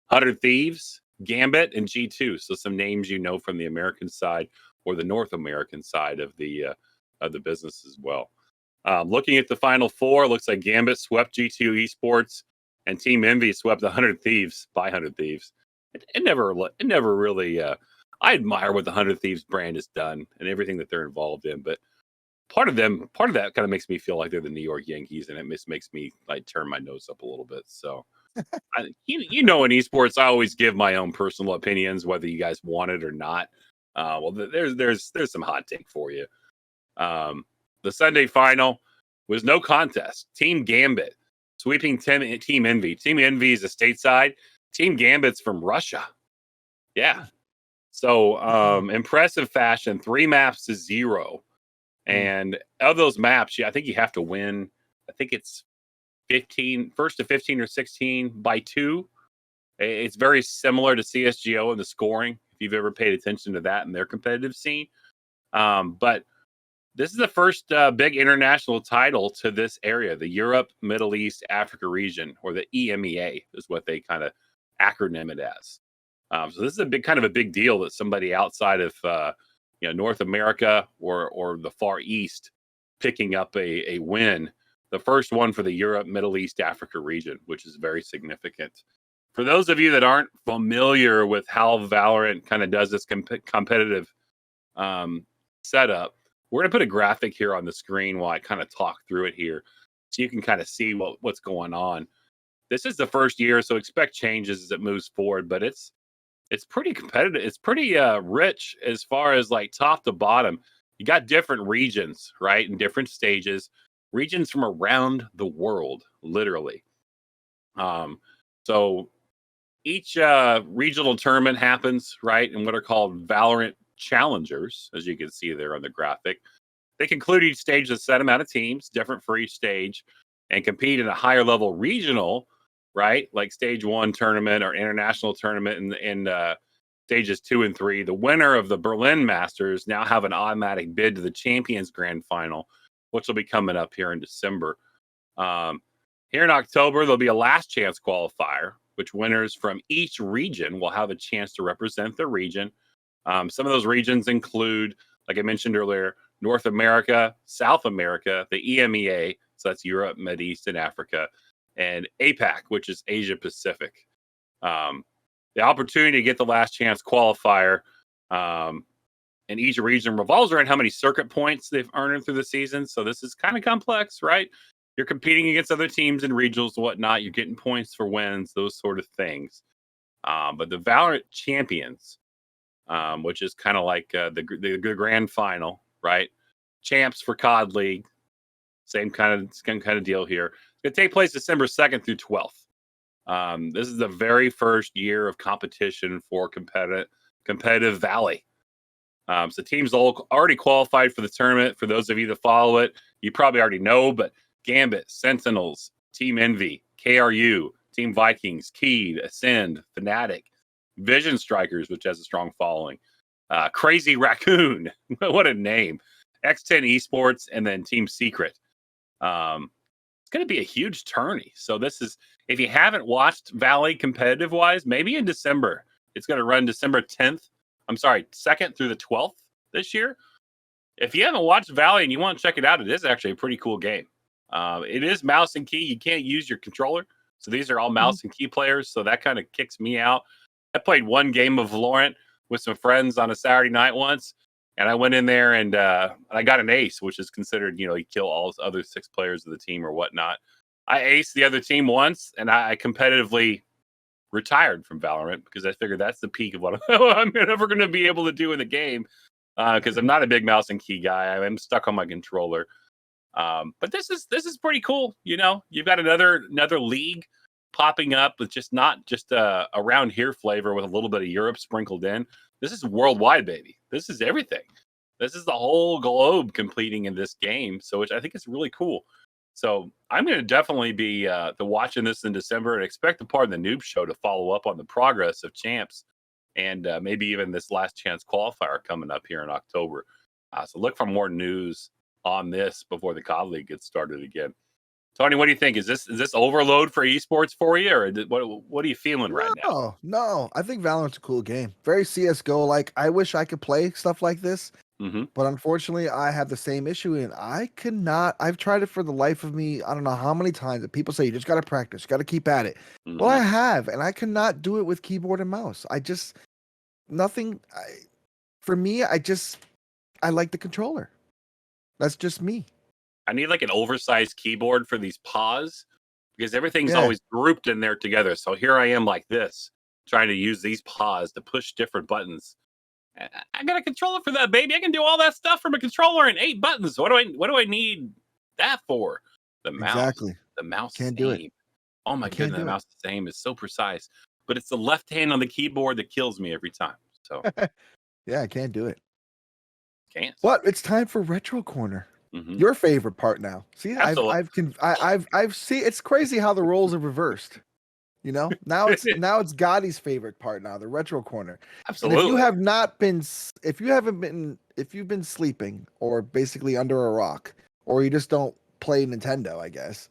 100 Thieves, Gambit, and G2. So some names you know from the American side or the North American side of the business as well. Looking at the final 4, it looks like Gambit swept G2 Esports, and Team Envy swept 100 Thieves by 100 Thieves. It never really. I admire what the 100 Thieves brand has done and everything that they're involved in, but part of that kind of makes me feel like they're the New York Yankees, and it makes me like turn my nose up a little bit. So, in esports, I always give my own personal opinions, whether you guys want it or not. Well, there's some hot take for you. The Sunday final was no contest. Team Gambit sweeping Team Envy. Team Envy is a stateside. Team Gambit's from Russia. Yeah. So impressive fashion. 3 maps to 0. And of those maps, I think you have to win. I think it's 15, first to 15 or 16 by 2. It's very similar to CSGO in the scoring, if you've ever paid attention to that in their competitive scene. But this is the first big international title to this area, the Europe, Middle East, Africa region, or the EMEA is what they kind of acronym it as. So this is a big deal that somebody outside of North America or the Far East picking up a win, the first one for the Europe, Middle East, Africa region, which is very significant. For those of you that aren't familiar with how Valorant kind of does this competitive setup, we're going to put a graphic here on the screen while I kind of talk through it here so you can kind of see what's going on. This is the first year, so expect changes as it moves forward, but it's pretty competitive. It's pretty rich as far as like top to bottom. You got different regions, right? In different stages, regions from around the world, literally. So each regional tournament happens, right, in what are called Valorant Challengers, as you can see there on the graphic. They conclude each stage with a set amount of teams, different for each stage, and compete in a higher level regional, right, like stage 1 tournament or international tournament in stages 2 and 3. The winner of the Berlin Masters now have an automatic bid to the Champions Grand Final, which will be coming up here in December. Here in October, there'll be a last chance qualifier, which winners from each region will have a chance to represent their region. Some of those regions include, like I mentioned earlier, North America, South America, the EMEA, so that's Europe, Mid East, and Africa, and APAC, which is Asia Pacific. The opportunity to get the last chance qualifier in each region revolves around how many circuit points they've earned through the season. So this is kind of complex, right? You're competing against other teams in regionals and whatnot. You're getting points for wins, those sort of things. But the Valorant Champions, which is kind of like the grand final, right? Champs for COD League, same kind of deal here. It's going to take place December 2nd through 12th. This is the very first year of competition for competitive Valley. So teams all already qualified for the tournament. For those of you that follow it, you probably already know, but Gambit, Sentinels, Team Envy, KRU, Team Vikings, Keyed, Ascend, Fnatic, Vision Strikers, which has a strong following, Crazy Raccoon, what a name, X10 Esports, and then Team Secret. It's going to be a huge tourney. So this is, if you haven't watched Valley competitive wise, maybe in December. It's going to run December 2nd through the 12th this year. If you haven't watched Valley and you want to check it out, it is actually a pretty cool game. It is mouse and key. You can't use your controller. So these are all mouse and key players. So that kind of kicks me out. I played one game of Valorant with some friends on a Saturday night once. And I went in there and I got an ace, which is considered, you kill all the other 6 players of the team or whatnot. I aced the other team once, and I competitively retired from Valorant because I figured that's the peak of what I'm ever going to be able to do in the game. because I'm not a big mouse and key guy. I'm stuck on my controller. But this is pretty cool. You know, you've got another league popping up with not just a around here flavor with a little bit of Europe sprinkled in. This is worldwide, baby. This is everything. This is the whole globe completing in this game. So, which I think is really cool. So I'm going to definitely be watching this in December and expect a part of the Noob Show to follow up on the progress of champs and maybe even this last chance qualifier coming up here in October. So look for more news on this before the COD League gets started again. Tony, what do you think? Is this overload for esports for you, or what are you feeling right now? No. I think Valorant's a cool game. Very CS:GO. Like, I wish I could play stuff like this. But unfortunately, I have the same issue, and I cannot. I've tried it for the life of me. I don't know how many times that people say you just got to practice, you got to keep at it. Well, I have, and I cannot do it with keyboard and mouse. For me, I like the controller. That's just me. I need like an oversized keyboard for these paws because everything's always grouped in there together. So here I am like this, trying to use these paws to push different buttons. I got a controller for that, baby. I can do all that stuff from a controller and 8 buttons. What do I need that for? The mouse. Exactly. The mouse can't do it. Oh my goodness, the mouse aim is so precise. But it's the left hand on the keyboard that kills me every time. So yeah, I can't do it. Can't. But it's time for Retro Corner. Your favorite part now. See, I've see. It's crazy how the roles are reversed. You know, now it's Gotti's favorite part now, the Retro Corner. Absolutely. And if you've been sleeping or basically under a rock, or you just don't play Nintendo, I guess,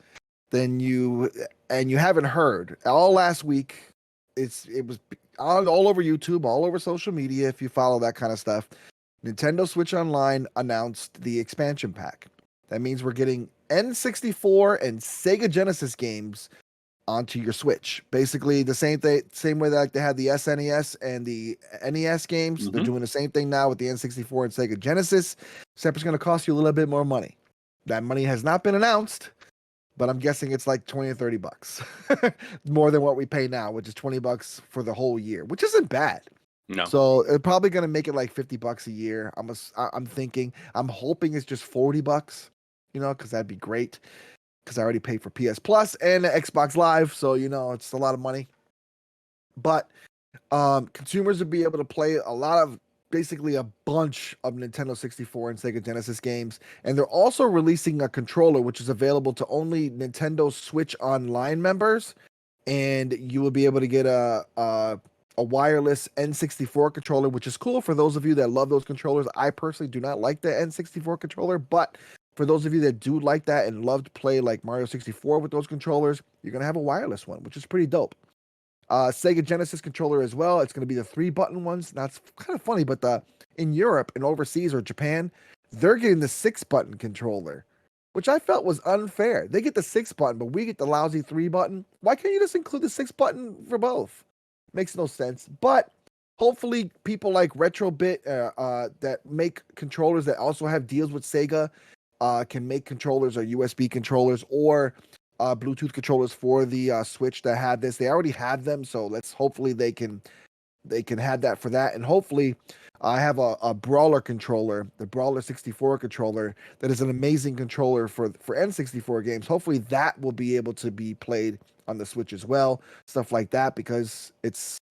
then you haven't heard all last week. It was all over YouTube, all over social media. If you follow that kind of stuff, Nintendo Switch Online announced the expansion pack. That means we're getting N64 and Sega Genesis games onto your Switch. Basically the same way that they had the SNES and the NES games. They're doing the same thing now with the N64 and Sega Genesis, except it's going to cost you a little bit more money. That money has not been announced, but I'm guessing it's like $20 or $30 more than what we pay now, which is $20 for the whole year, which isn't bad. No. So it's probably going to make it like $50 a year. I'm hoping it's just $40, because that'd be great. Because I already paid for PS Plus and Xbox Live, so it's a lot of money. But consumers will be able to play basically a bunch of Nintendo 64 and Sega Genesis games, and they're also releasing a controller which is available to only Nintendo Switch Online members, and you will be able to get a wireless N64 controller, which is cool for those of you that love those controllers. I personally do not like the N64 controller, but for those of you that do like that and love to play like Mario 64 with those controllers, you're going to have a wireless one, which is pretty dope. Sega Genesis controller as well. It's going to be the 3-button ones. That's kind of funny, but in Europe and overseas or Japan, they're getting the 6-button controller, which I felt was unfair. They get the 6-button, but we get the lousy 3-button. Why can't you just include the 6-button for both? Makes no sense. But hopefully people like Retrobit that make controllers that also have deals with Sega can make controllers or USB controllers or Bluetooth controllers for the Switch that have this. They already have them, so hopefully they can have that for that. And hopefully I have a Brawler controller, the Brawler 64 controller, that is an amazing controller for N64 games. Hopefully that will be able to be played on the Switch as well, stuff like that, because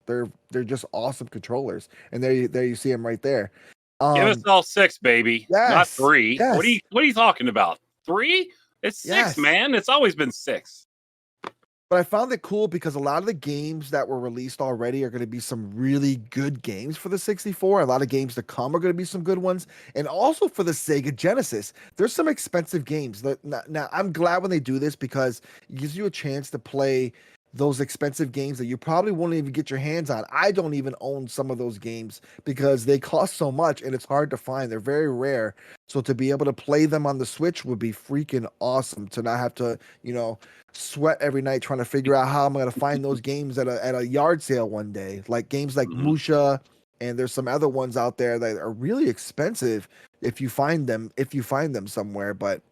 they're just awesome controllers. And there you see them right there. Give us all 6, baby. Yes, not 3. yes. What are you talking about? 3? It's 6, man. It's always been 6. But I found it cool because a lot of the games that were released already are going to be some really good games for the 64. A lot of games to come are going to be some good ones. And also for the Sega Genesis, there's some expensive games. Now, I'm glad when they do this because it gives you a chance to play those expensive games that you probably won't even get your hands on. I don't even own some of those games because they cost so much and it's hard to find. They're very rare. So to be able to play them on the Switch would be freaking awesome, to not have to, sweat every night trying to figure out how I'm going to find those games at a yard sale one day. Like games like Musha, and there's some other ones out there that are really expensive if you find them somewhere. But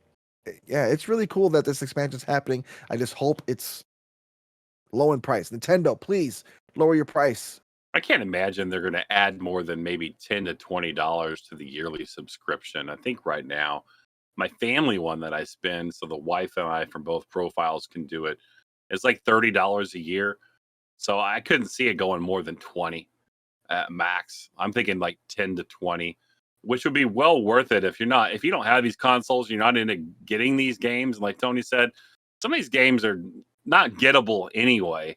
yeah, it's really cool that this expansion is happening. I just hope it's low in price. Nintendo, please lower your price. I can't imagine they're going to add more than maybe $10 to $20 to the yearly subscription. I think right now, my family one that I spend, so the wife and I from both profiles can do it, it's like $30 a year. So I couldn't see it going more than 20 at max. I'm thinking like 10 to 20, which would be well worth it if you don't have these consoles, you're not into getting these games. Like Tony said, some of these games are not gettable anyway.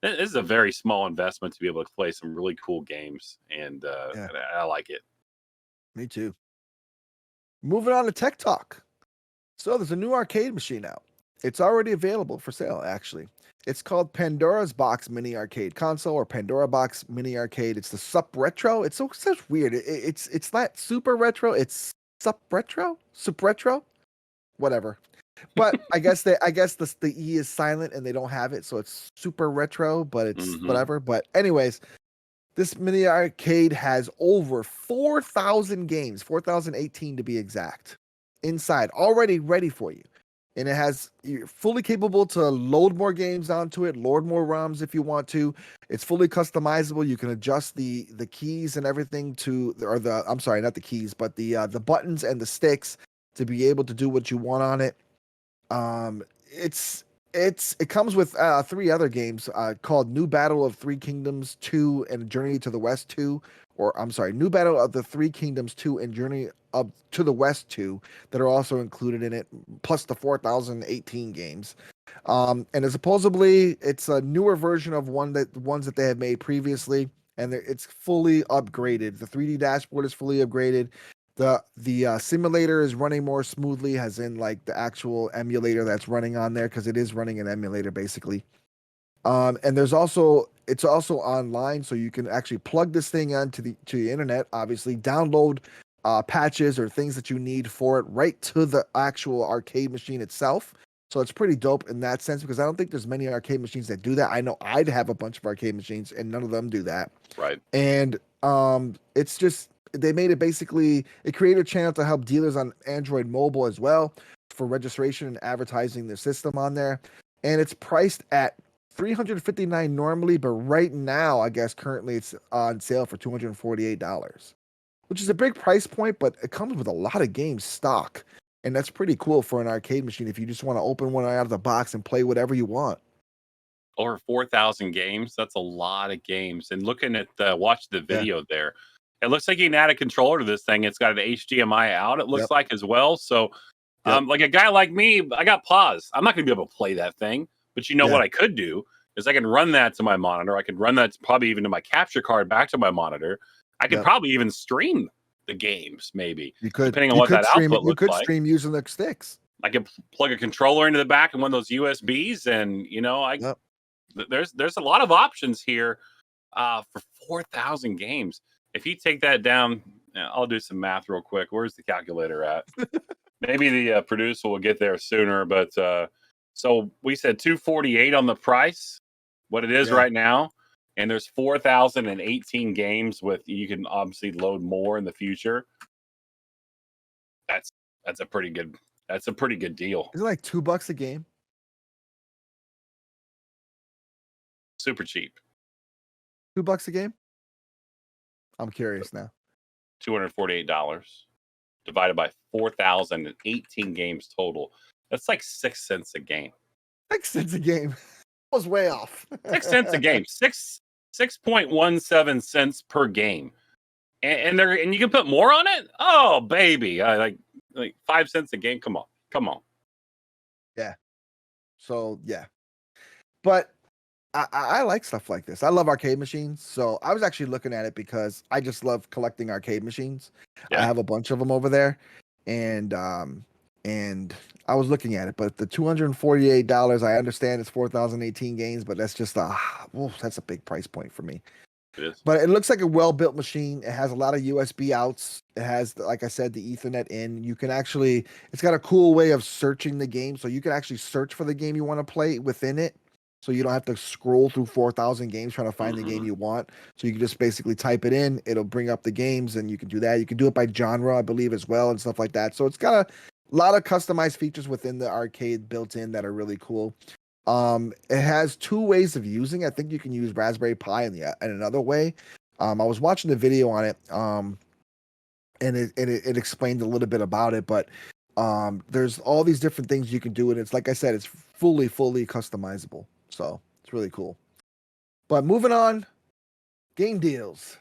This is a very small investment to be able to play some really cool games, and I like it. Me too. Moving on to Tech Talk. So there's a new arcade machine out. It's already available for sale, actually. It's called Pandora's Box Mini Arcade Console or Pandora Box Mini Arcade. It's the Sup Retro. It's so such weird. It's not super retro. It's Sup Retro, Sup Retro, whatever. But I guess the E is silent and they don't have it, so it's super retro. But it's whatever. But anyways, this mini arcade has over 4,000 games, 4,018 to be exact, inside, already ready for you. And you're fully capable to load more games onto it, load more ROMs if you want to. It's fully customizable. You can adjust the keys and everything I'm sorry, not the keys, but the buttons and the sticks to be able to do what you want on it. It comes with 3 other games called New Battle of Three Kingdoms 2 and Journey to the West 2, or I'm sorry, New Battle of the Three Kingdoms 2 and Journey up to the West 2 that are also included in it, plus the 4,018 games. And supposedly it's a newer version of ones that they have made previously, and it's fully upgraded. The 3D dashboard is fully upgraded. The simulator is running more smoothly, as in like the actual emulator that's running on there, because it is running an emulator basically. And it's also online, so you can actually plug this thing onto the internet. Obviously, download patches or things that you need for it right to the actual arcade machine itself. So it's pretty dope in that sense, because I don't think there's many arcade machines that do that. I know I'd have a bunch of arcade machines, and none of them do that. Right. And it's just. They made it basically a creator channel to help dealers on Android mobile as well for registration and advertising their system on there. And it's priced at $359 normally, but right now, I guess currently it's on sale for $248, which is a big price point, but it comes with a lot of games stock. And that's pretty cool for an arcade machine if you just want to open one out of the box and play whatever you want. Over 4,000 games. That's a lot of games. And looking at watch the video there. It looks like you can add a controller to this thing. It's got an HDMI out, it looks like, as well. So, like a guy like me, I got pause. I'm not going to be able to play that thing. But what I could do is I can run that to my monitor. I could run that probably even to my capture card back to my monitor. I could probably even stream the games, maybe. You could, depending on what that output looks like. You could stream using the sticks. I could plug a controller into the back of one of those USBs, and there's a lot of options here for 4,000 games. If you take that down, I'll do some math real quick. Where's the calculator at? Maybe the producer will get there sooner. But so we said 248 on the price, what it is right now, and there's 4,018 games you can obviously load more in the future. That's a pretty good deal. Is it like $2 a game? Super cheap. $2 a game? I'm curious now. $248 divided by 4,018 games total. That's like 6 cents a game. 6 cents a game. I was way off. 6 cents a game. 6.17 cents per game. And you can put more on it? Oh, baby. Like 5 cents a game. Come on. Yeah. So, yeah. But I like stuff like this. I love arcade machines. So I was actually looking at it because I just love collecting arcade machines. I have a bunch of them over there. And I was looking at it, but the $248, I understand it's 4,018 games, but that's just that's a big price point for me. It is. But it looks like a well-built machine. It has a lot of USB outs. It has, like I said, the Ethernet in. It's got a cool way of searching the game. So you can actually search for the game you want to play within it. So you don't have to scroll through 4,000 games trying to find the game you want. So you can just basically type it in. It'll bring up the games, and you can do that. You can do it by genre, I believe, as well, and stuff like that. So it's got a lot of customized features within the arcade built in that are really cool. It has two ways of using it. I think you can use Raspberry Pi in another way. I was watching the video on it, and it explained a little bit about it, but there's all these different things you can do, and it's like I said, it's fully customizable. So it's really cool. But moving on, game deals.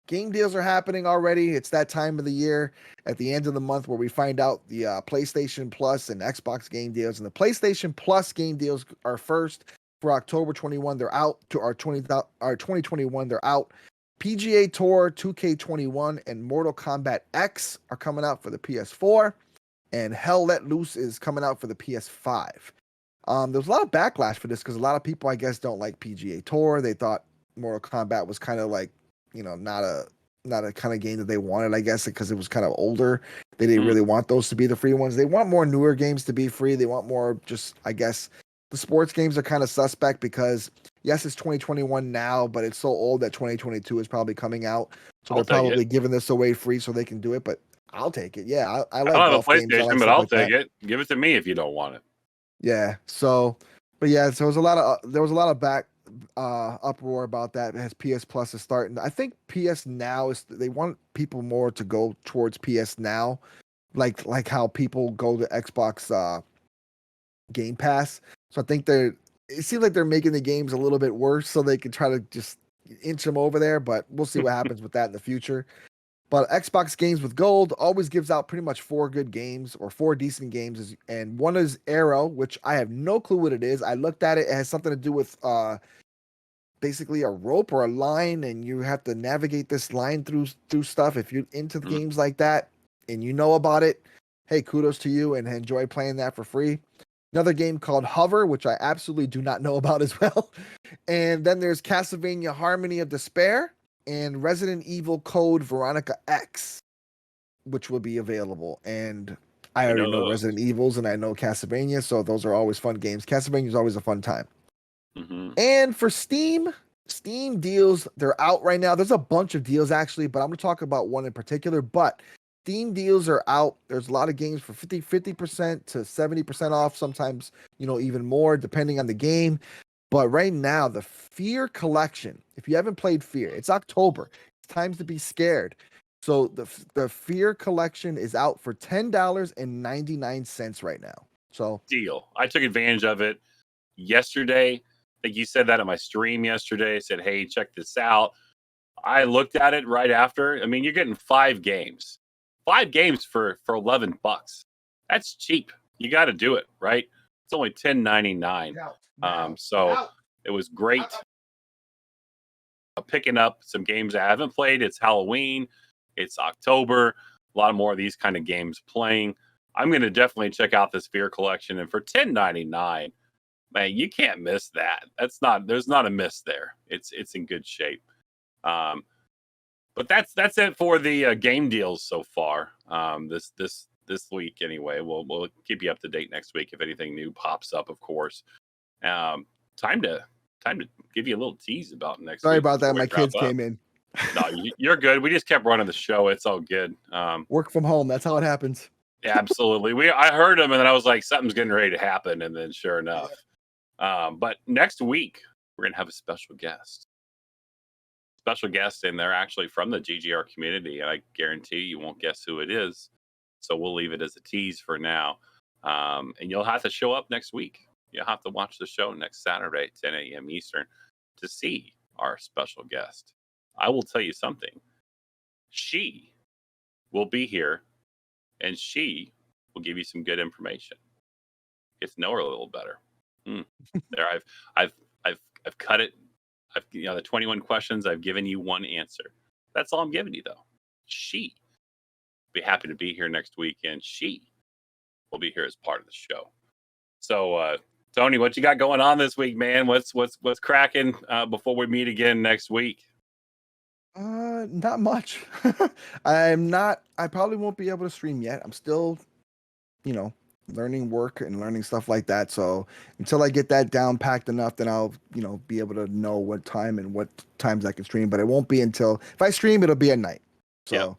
Game deals are happening already. It's that time of the year at the end of the month where we find out the PlayStation Plus and Xbox game deals. And the PlayStation Plus game deals are first for October 21. They're out to our 2021. They're out. PGA Tour 2K21 and Mortal Kombat X are coming out for the PS4, and Hell Let Loose is coming out for the PS5. There's a lot of backlash for this because a lot of people, I guess, don't like PGA Tour. They thought Mortal Kombat was kind of like, not a kind of game that they wanted, I guess, because it was kind of older. They didn't really want those to be the free ones. They want more newer games to be free. They want more, just, I guess, the sports games are kind of suspect because, yes, it's 2021 now, but it's so old that 2022 is probably coming out. So they're probably giving this away free so they can do it, but I'll take it. Yeah, I like I don't golf have a games. I PlayStation, like but I'll like take it. Give it to me if you don't want it. Yeah. So, but yeah, so there was a lot of uproar about that as PS Plus is starting. I think PS Now they want people more to go towards PS Now, like how people go to Xbox Game Pass. So I think it seems like they're making the games a little bit worse so they can try to just inch them over there, but we'll see what happens with that in the future. But Xbox Games with Gold always gives out pretty much 4 good games or 4 decent games, and one is Arrow, which I have no clue what it is. I looked at it; it has something to do with basically a rope or a line, and you have to navigate this line through stuff. If you're into the games like that and you know about it, hey, kudos to you and enjoy playing that for free. Another game called Hover, which I absolutely do not know about as well. And then there's Castlevania Harmony of Despair and Resident Evil Code Veronica X, which will be available. And I already know Resident Evils and I know Castlevania, so those are always fun games. Castlevania is always a fun time. And for Steam deals, they're out right now. There's a bunch of deals actually, but I'm going to talk about one in particular. But Steam deals are out. There's a lot of games for 50% to 70% off, sometimes, even more depending on the game. But right now, the Fear Collection, if you haven't played Fear, it's October. It's time to be scared. So the Fear Collection is out for $10.99 right now. So deal. I took advantage of it yesterday. I think you said that on my stream yesterday. I said, hey, check this out. I looked at it right after. I mean, you're getting 5 games. 5 games for $11. That's cheap. You got to do it, right? It's only $10.99. So it was great picking up some games I haven't played. It's Halloween. It's October. A lot more of these kind of games playing. I'm going to definitely check out this Fear Collection. And for $10.99, man, you can't miss that. There's not a miss there. It's in good shape. But that's it for the game deals so far. This week anyway. We'll keep you up to date next week if anything new pops up, of course. Time to give you a little tease about next week. Sorry about that. My kids came in. No, you're good. We just kept running the show. It's all good. Work from home. That's how it happens. Yeah, absolutely. I heard them and then I was like, something's getting ready to happen. And then sure enough. But next week, we're going to have a special guest. And they're actually from the GGR community. And I guarantee you won't guess who it is. So we'll leave it as a tease for now. And you'll have to show up next week. You'll have to watch the show next Saturday, 10 a.m. Eastern, to see our special guest. I will tell you something. She will be here, and she will give you some good information. Get to know her a little better. There, I've cut it. The 21 questions. I've given you one answer. That's all I'm giving you, though. She will be happy to be here next week, and she will be here as part of the show. So, Tony, what you got going on this week, man? What's cracking before we meet again next week? Not much. I probably won't be able to stream yet. I'm still, learning work and learning stuff like that. So until I get that down packed enough, then I'll, be able to know what time and what times I can stream. But it won't be until if I stream, it'll be at night. So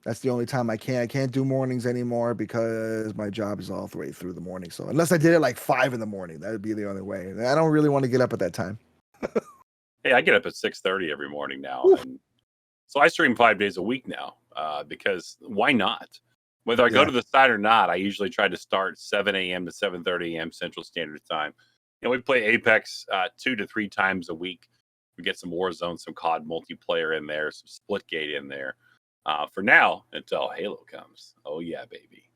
That's the only time I can't do mornings anymore because my job is all the way through the morning. So unless I did it like 5 in the morning, that would be the only way. I don't really want to get up at that time. Hey, I get up at 6:30 every morning now, and so I stream 5 days a week now because why not? Whether I go to the site or not, I usually try to start 7 a.m. to 7:30 a.m. Central Standard Time. We play Apex 2 to 3 times a week. We get some Warzone, some COD multiplayer in there, some Splitgate in there. For now, until Halo comes. Oh, yeah, baby.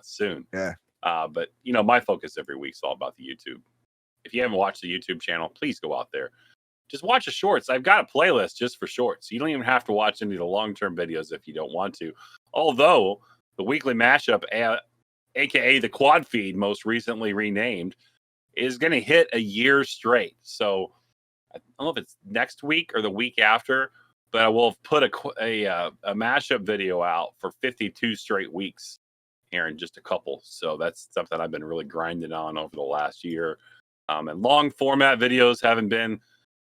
Soon. Yeah. But, my focus every week is all about the YouTube. If you haven't watched the YouTube channel, please go out there. Just watch the shorts. I've got a playlist just for shorts. You don't even have to watch any of the long-term videos if you don't want to. Although, the weekly mashup, a.k.a. the quad feed, most recently renamed, is going to hit a year straight. So, I don't know if it's next week or the week after, but I will have put a mashup video out for 52 straight weeks here in just a couple. So that's something I've been really grinding on over the last year. And long format videos haven't been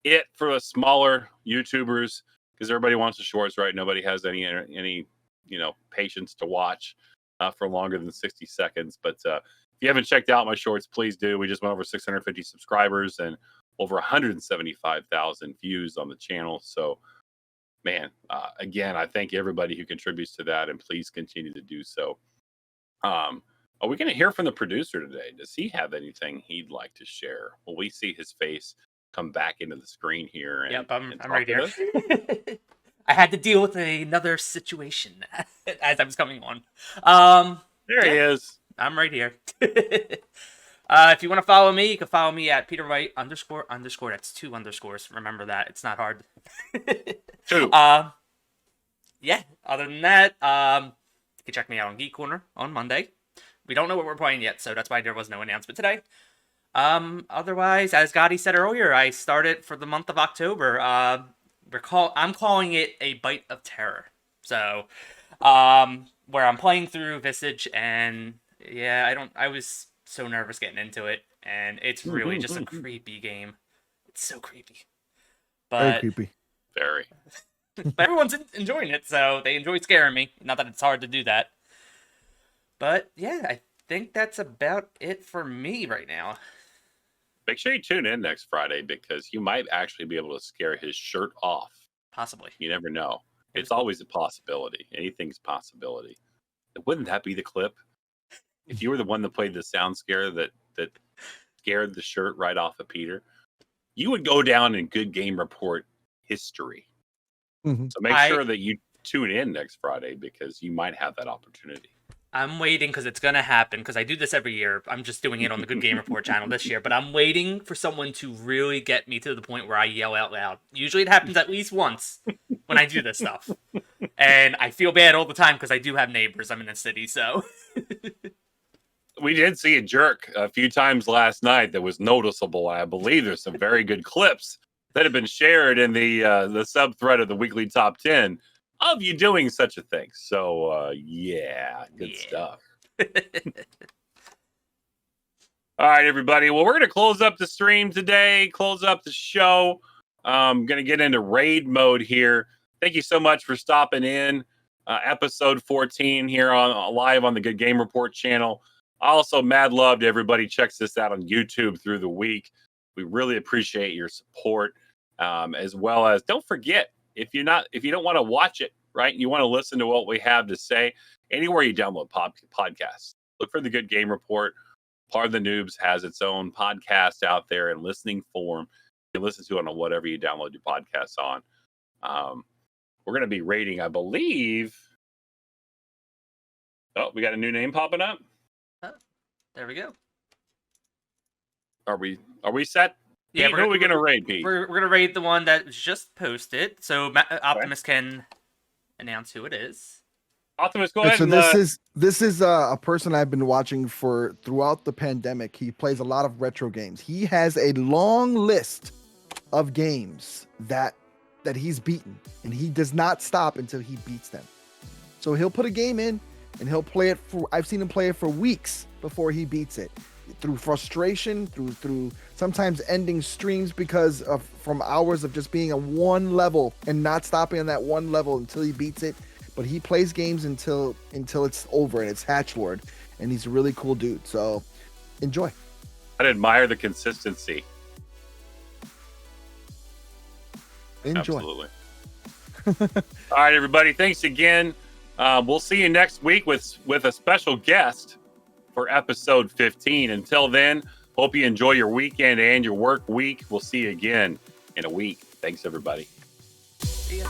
it for the smaller YouTubers because everybody wants the shorts, right? Nobody has any patience to watch for longer than 60 seconds. But if you haven't checked out my shorts, please do. We just went over 650 subscribers and over 175,000 views on the channel. So, man, again, I thank everybody who contributes to that, and please continue to do so. Are we going to hear from the producer today? Does he have anything he'd like to share? Will we see his face come back into the screen here? And, yep, I'm right here. I had to deal with another situation as I was coming on. There he is. I'm right here. If you want to follow me, you can follow me at Peter White __. That's 2 underscores. Remember that. It's not hard. 2. Yeah. Other than that, you can check me out on Geek Corner on Monday. We don't know what we're playing yet, so that's why there was no announcement today. Otherwise, as Gotti said earlier, I started for the month of October. I'm calling it a Bite of Terror. So, where I'm playing through Visage, and yeah, I was so nervous getting into it, and it's really just a creepy game. It's so creepy. But very creepy. Very. But everyone's enjoying it, so they enjoy scaring me. Not that it's hard to do that. But yeah, I think that's about it for me right now. Make sure you tune in next Friday because you might actually be able to scare his shirt off. Possibly. You never know. It's always a possibility. Anything's a possibility. Wouldn't that be the clip? If you were the one that played the sound scare that scared the shirt right off of Peter, you would go down in Good Game Report history. Mm-hmm. So make sure that you tune in next Friday because you might have that opportunity. I'm waiting because it's going to happen because I do this every year. I'm just doing it on the Good Game Report channel this year, but I'm waiting for someone to really get me to the point where I yell out loud. Usually it happens at least once when I do this stuff. And I feel bad all the time because I do have neighbors. I'm in a city, so... We did see a jerk a few times last night that was noticeable. I believe there's some very good clips that have been shared in the sub-thread of the weekly top 10 of you doing such a thing. So, good stuff. All right, everybody. Well, we're going to close up the stream today, close up the show. I'm going to get into raid mode here. Thank you so much for stopping in. Episode 14 here on live on the Good Game Report channel. Also, mad love to everybody checks this out on YouTube through the week. We really appreciate your support, as well as don't forget if you don't want to watch it, right? You want to listen to what we have to say. Anywhere you download podcasts, look for the Good Game Report. Part of the Noobs has its own podcast out there in listening form. You can listen to it on whatever you download your podcasts on. We're going to be rating, I believe. Oh, we got a new name popping up. There we go. Are we set? Yeah, Pete, who are we going to raid, Pete? We're going to raid the one that was just posted, so Optimus can announce who it is. Optimus, go ahead. So this is a person I've been watching for throughout the pandemic. He plays a lot of retro games. He has a long list of games that he's beaten, and he does not stop until he beats them. So he'll put a game in, and he'll play it for. I've seen him play it for weeks before he beats it, through frustration, through sometimes ending streams because from hours of just being on one level and not stopping on that one level until he beats it. but he plays games until it's over and it's Hatch Lord, and he's a really cool dude. So enjoy. I'd admire the consistency. Enjoy. Absolutely. All right, everybody. Thanks again. We'll see you next week with a special guest for episode 15. Until then, hope you enjoy your weekend and your work week. We'll see you again in a week. Thanks, everybody. See ya.